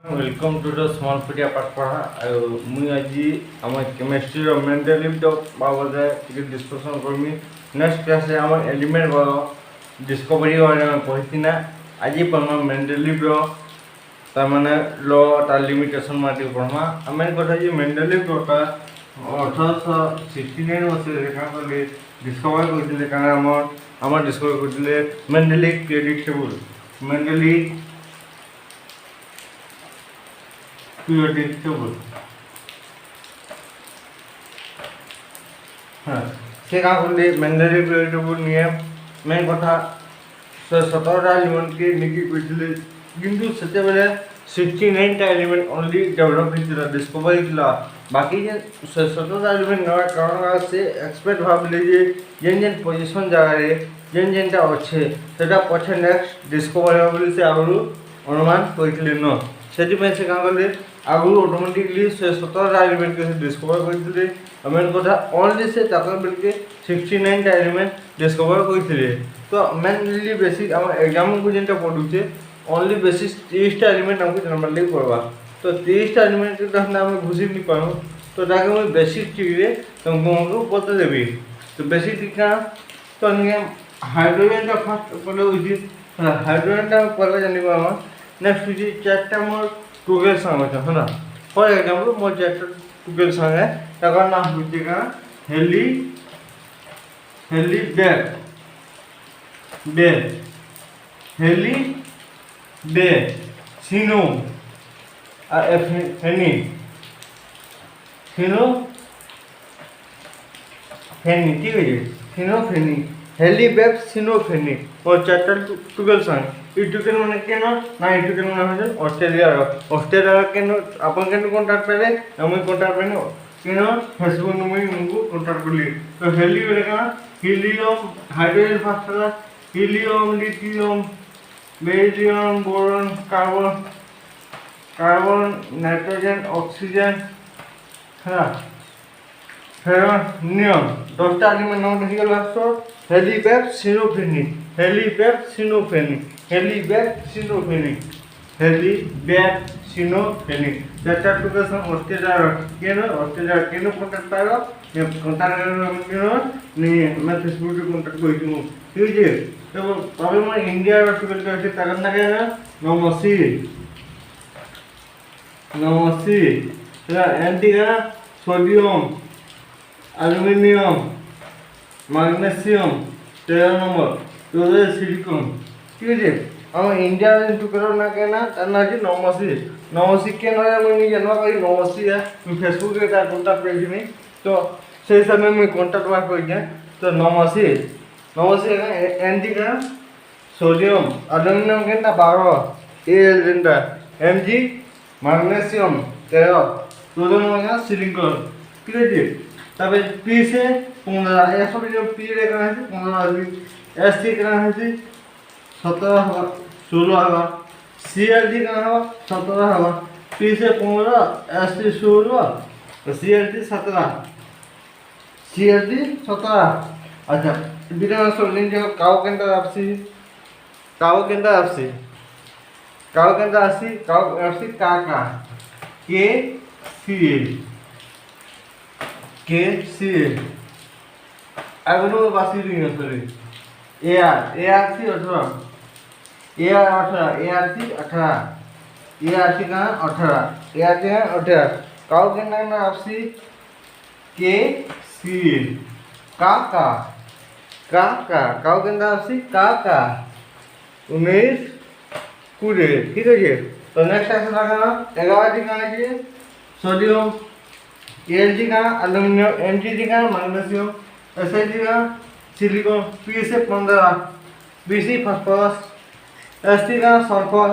Welcome to the small फुटिया पाठ पढ़ा मुई आज आम केमिस्ट्री मेंटल बाबद डिस्कसन करमी नेक्स्ट क्लास आम एलिमेंट डिस्कवरी बारे में पढ़ी ना आज पढ़मा मेंटल तारमाने ल तार लिमिटेशन माटी पढ़मा आम कथा मेंटल लटा 1869 मसीह डिस्कवर करते कारण आम डिस्कवर करते मेंटली प्रेडिक्टेबल मेंटली प्रेडिक्टेबल हाँ से क्या करले मेंटली प्रेडिक्टेबल नियम मेन कथा 17टा एलिमेंट के निकी करथिले किंतु सेते बेले 69 टा एलिमेंट ओनली डेवलप हितला डिस्कवर हितला बाकी जे 17टा एलिमेंट नवा कारण से एक्सपर्ट भाबले जे जेन पोजीशन जगह रे जेनटा अच्छे सेटा पछे नेक्स्ट डिस्कवर होबले से आगु अनुमान करथिले न सेति पे से का करले आगु ऑटोमेटिकली से 17टा एलिमेंट के डिस्कवर करथिले मेन कथा ओनली से ताकर बेल के 69 टा एलिमेंट डिस्कवर करथिले तो मेनली बेसिक हम एग्जाम को जेनटा पढुचे ओनली बेसिक 30 टा एलिमेंट हमको नॉर्मली पढ़वा तो 30 टा एलिमेंट के तहत हम घुसी नहीं पाऊ तो ताके मैं बेसिक चीज रे तुमको बता देबी तो बेसिक का तो नियम हाइड्रोजन का फर्स्ट पहले होई हाइड्रोजन का पहले जानिबा हम नेक्स्ट होई चारटा मोर टुगेल संग है ना फॉर एग्जांपल मोर चारटा टुगेल संग है ताका नाम होई का हेली हेली बैग बे हेली बे सिनो आ फेनी फिनो फेनी ठीक है फिनो फेनी हेलीबैग सिनोफेनी और चार्टर टुगेल संग ई टुगेल माने केनो ना ई टुगेल माने है ऑस्ट्रेलिया केनो अपन केनो कांटेक्ट पेले हम कांटेक्ट पेनो केनो फेसबुक में हमको कांटेक्ट करली तो हेली बेले का helium hydrogen phosphorus helium lithium barium boron carbon nitrogen oxygen है नियम 10टा एलिमेंट नाम लिखि गेल लास्ट हेलीबैग सिनोफेनी हेलीबैग सिनोफेनी हेलीबैग सिनोफेनी हेलीबैग सिनोफेनी चारटा टुकड़ा सं ऑस्ट्रेलिया केनो कांटेक्ट पारो ये कांटेक्ट केनो नि मैं फेसबुक पे कांटेक्ट करितु ठीक है तो तबे मैं इंडिया रो टुकड़ा के ताकत ना के नमसी एंटी का सोडियम एल्युमिनियम मैग्नीशियम 13 नंबर तो सिलिकॉन ठीक है हम इंडिया टुकड़ा ना के ना तना जी नमसी के ना मैं जानवा कई नमसी है मैं फेसबुक पे का कांटेक्ट कर दी तो से समय में कांटेक्ट वा कर दिया तो नमसी का एंटी का सोडियम एल्युमिनियम के ना 12 एल जेंडा एमजी मैग्नीशियम 13 तो दोनों सिलिकॉन ठीक है तब पी से 15 ये सब जो पी रे करा है 15 आदमी एस टी करा है 17 होगा 16 होगा सी एल डी करा होगा 17 होगा पी से 15 एस टी 16 तो सी एल डी 17 अच्छा बिना सोलिन जो काव केंद्र आपसी काका के सी अगलो बासी नहीं sorry A R C 18 A R C 18 cow के नाम आपसी के सी काका काउ के नाम आपसी काका 19 पूरे ठीक है तो नेक्स्ट क्वेश्चन लगा 11 टी का है सोडियम एलजी का एल्युमिनियम एमजी का मैग्नीशियम एसआईजी का सिलिकॉन पी से 15 बीसी फास्फोरस एसटी का सल्फर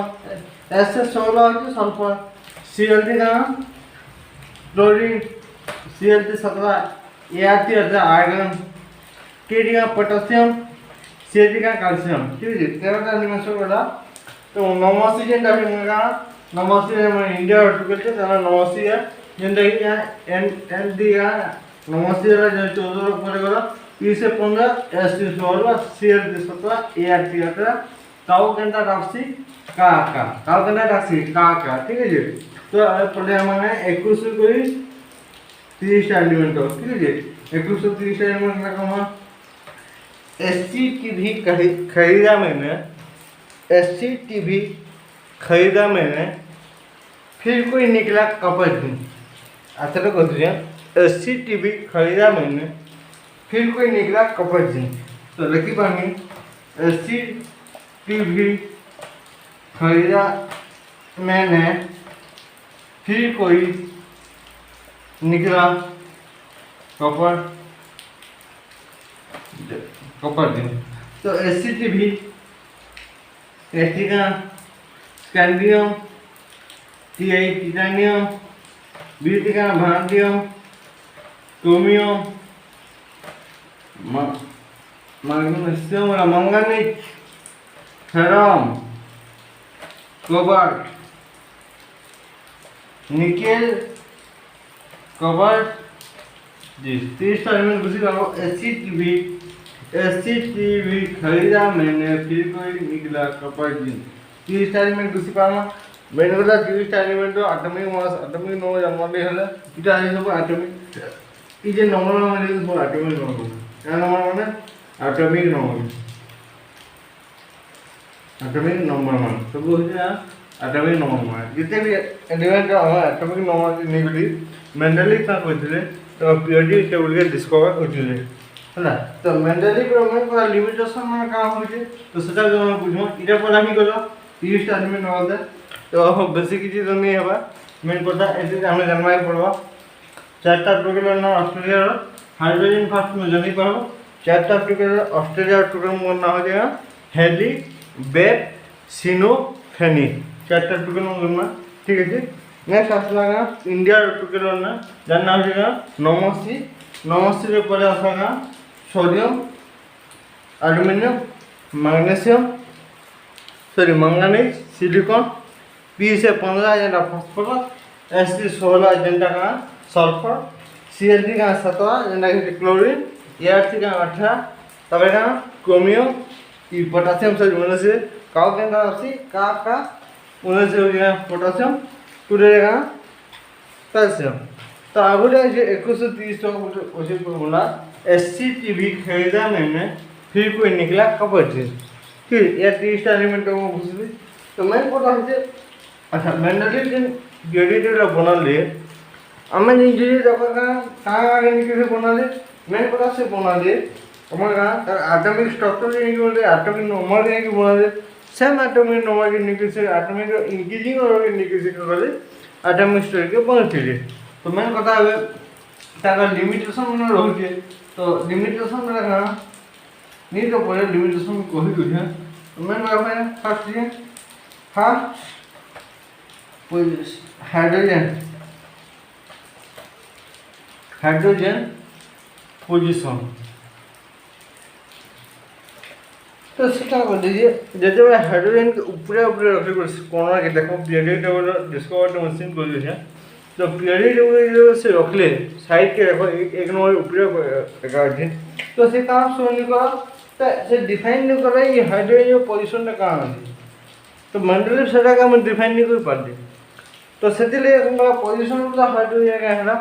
एस से 16 है सल्फर सीएलटी का chlorine CLT 17 ART iron KD का पोटेशियम सीएलटी का कैल्शियम ठीक है 13टा एलिमेंट्स वाला तो नमसी जेंडा का नमसी में इंडिया टुकल तना नमसी है जेंडा कि एन डी का नमसी रे 14 ऊपर गला पी से 15 एस टी 16 सी एल टी 17 ए आर टी 18 काउ केनता राखसी का काउ केनता राखसी का ठीक है। तो पहले हमने 21 कोई 30 एलिमेंट ठीक है। 2130 एलिमेंट रखा एससी टीवी खरीदा मैंने, एससी टीवी खरीदा मैंने, फिर कोई निकला कपट दिन। अच्छा तो कह दीजिए एससी टीवी खरीदा मैंने, फिर कोई निकला कपट दिन। तो लिखी पानी एससी टीवी खरीदा मैंने, फिर कोई निकला कपट दिन। तो एससी टीवी एसटी का स्कैंडियम, टीआई टाइटेनियम, बीटी का भांडियम, chromium, magnesium, manganese, ferrum, cobalt, nickel, cobalt जी 30 एलिमेंट घुसी रहा। एससी टीवी खरीदा मैंने, फिर कोई निकला कपट दिन। 30 एलिमेंट घुसी पामा मैंने बोला 30 एलिमेंट तो एटॉमिक मास एटॉमिक नंबर जन्मले हले इटा आइ सब एटॉमिक ई जे नंबर माने सब एटॉमिक नंबर क्या नंबर माने एटॉमिक नंबर मान सब हो जा एटॉमिक नंबर मान जिते भी एलिमेंट हम एटॉमिक नंबर निकली मेंडलिक का कहथिले तो पीरियोडिक टेबल के डिस्कवर करथिले हला। तो मेंडलिक में पूरा लिमिटेशन में काम होजे तो सेटा जो हम बुझो इटा पर आही गलो 30 एलिमेंट होता। तो बेसी किसी तो नहीं है मेन कथा ये हमें जानवा पड़वा। 4टा टुकेलर ना ऑस्ट्रेलिया हाइड्रोजन फर्स्ट में जानी पाबो। 4टा टुकेलर ऑस्ट्रेलिया टुकेलर मोर ना हो जाएगा हेली बेप सिनो फेनी 4टा टुकेलर मोर ठीक है। नेक्स्ट आसला इंडिया टुकेलर ना जानना हो जाएगा नमसी। नमसी रे परे आसला sodium, aluminium, magnesium sorry manganese, silicon, P से 15 जेनटा फॉस्फोरस, एस से 16 जेनटा का सल्फर, सीएल का 17 जेनटा कि क्लोरीन, एआर का 18 तब का क्रोमियम, ई पोटेशियम से उन्हें से काउ के अंदर आसी का उन्हें से हो गया पोटेशियम टुडे का कैल्शियम। तो आगुले जे 2130 उसे बोला एससी टीवी खरीदा मैंने, फिर कोई निकला कपट दिन। फिर या 30 एलिमेंट को बुझली तो मैं पता है अच्छा मेंडलिक दिन पीरियोडिक बनाले आमे इंजीनियर का आगे निकले बनाले मैं पता से बनाले हमारे का एटॉमिक स्ट्रक्चर निकले एटॉमिक नंबर के बनाले सेम एटॉमिक नंबर के निकले से एटॉमिक इंक्रीजिंग और निकले से करे एटॉमिक स्ट्रक्चर के बनथिले। तो मैं कथा है ताका लिमिटेशन मन रहउछे तो लिमिटेशन रखा नहीं तो पहले लिमिटेशन कहि दुछे। तो मैं रखा फर्स्ट ये हाइड्रोजन पोजीशन। तो सेटा कर दीजिए जैसे मैं हाइड्रोजन के ऊपर रखे कोना के देखो पीरियोडिक टेबल डिस्कवर मशीन कर दिया। तो पीरियोडिक टेबल से रखले साइड के रखो एक नंबर ऊपर रखा तो से काम शो नहीं करा तो से डिफाइन नहीं करा ये हाइड्रोजन पोजीशन का काम है। तो मंडल सेटा का हम डिफाइन नहीं कर पाते तो सेतिले हमरा पोजीशन तो हाइड्रोजन का हैला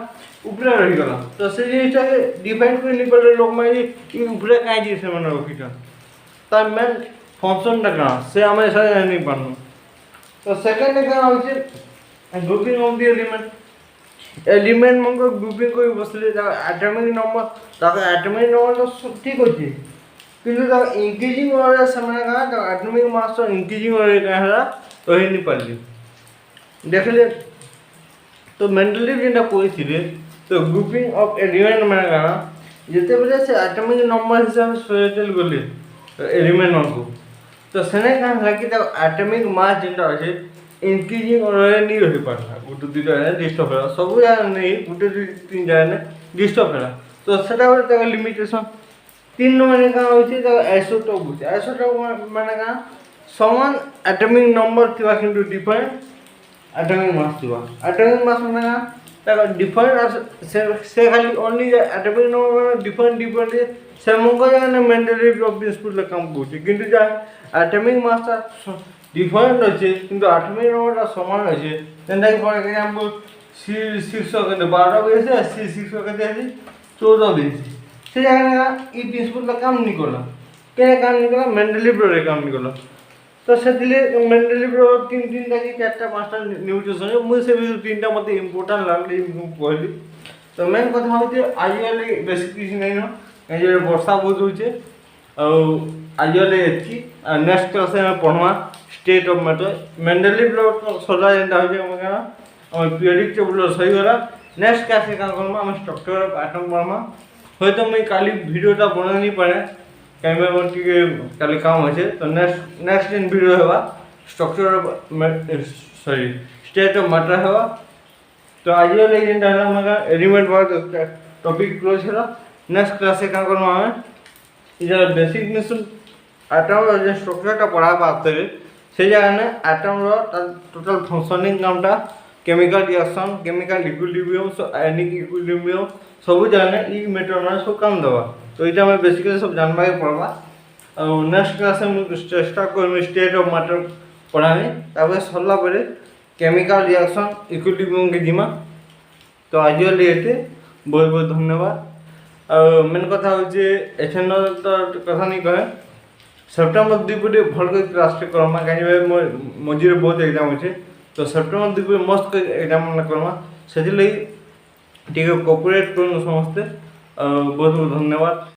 ऊपर रही गला तो से जिनिसटा के डिफाइन कर नहीं पाले लोग में ये ऊपर काई जी से मन रखिटा ता मेन फंक्शन का से हमें सारे नहीं पानो। तो सेकंड का होचे ग्रुपिंग ऑफ द एलिमेंट मंगो ग्रुपिंग कोई बसले एटॉमिक नंबर ताका एटॉमिक नंबर तो ठीक होची किंतु ता इंक्रीजिंग और समय का तो एटॉमिक मास तो इंक्रीजिंग और का हैला तो ही नहीं पाली देखले। तो मेंटली जेंटा कोइथिले तो ग्रुपिंग ऑफ एलिमेंट माने का जते बजे से एटॉमिक नंबर हिसाब से सोचल गले एलिमेंट को तो सेने का लगी तो एटॉमिक मास जेंटा আছে इंक्रीजिंग और नहीं रही पाता गुटे दुटा है डिस्टर्ब है सब जान नहीं गुटे तीन जान डिस्टर्ब है तो सेटा तक लिमिटेशन। 3 नंबर का होची तो आइसोटोप होची आइसोटोप माने का समान एटॉमिक नंबर थिबा किंतु डिफरेंट एटॉमिक मास थिबा एटॉमिक मास माने डिफरेंट से खाली ओनली एटॉमिक नंबर डिफरेंट से मुझे जाने मेंटली प्रिंसिपल काम करछे किंतु जा एटॉमिक मास डिफरेंट अच्छे किंतु एटॉमिक नंबर समान अच्छे जेंटा फॉर एग्जांपल C6 के 12 बेसे C6 के 14 बेसे से जगह ई प्रिंसिपल काम नहीं कला के काम नहीं कला मेंटली रे काम नहीं कला तो से मेंटली तीन तीन कि चार्टा पाँचटा न्यूट्रिशन मुझे से तीन टा मत इम्पोर्टाट लगे कहली तो मेन कथा हूँ आजिकल बेस किसी नहीं न कहीं वर्षा बहुत होचे आजिकल एति नेक्स्ट क्लास में पढ़वा स्टेट ऑफ मैटर मेंटली सदा जेनटा हो पीरियडिक टेबल सही गला नेक्स्ट क्लास में काम करमा हम स्ट्रक्चर ऑफ एटम पढ़मा हो तो मुझे काली वीडियोटा बना नहीं पाए कहीं काली काम अच्छे तो नेक्स्ट दिन वीडियो होगा structure of sorry state of matter होगा तो आज एलिमेंट वर्क टॉपिक क्लोज है नेक्स्ट क्लास से क्या करना है इधर बेसिक मिशन एटम जो स्ट्रक्चर पढ़ा पाते से जगह ने एटम टोटल फंक्शनिंग कामटा chemical reaction chemical equilibrium ionic equilibrium सब जगह ई मेटर सब काम दवा तो ये मैं बेसिकली सब जानवा के पड़वा और नेक्स्ट क्लास में चेष्टा कर स्टेट ऑफ मैटर पढ़ाने तब सरला परे केमिकल रिएक्शन इक्विलिब्रियम के जिमा तो आज ये बहुत बहुत धन्यवाद और मेन कथा हूँ एथेन तो कथा नहीं कहे सेप्टेम्बर 2 पटे भल क्लास करमा कहीं मझे बहुत एग्जाम अच्छे तो सेप्टेम्बर 2 पटे मस्त एग्जाम करमा से कोऑपरेट कर समस्ते बहुत बहुत धन्यवाद।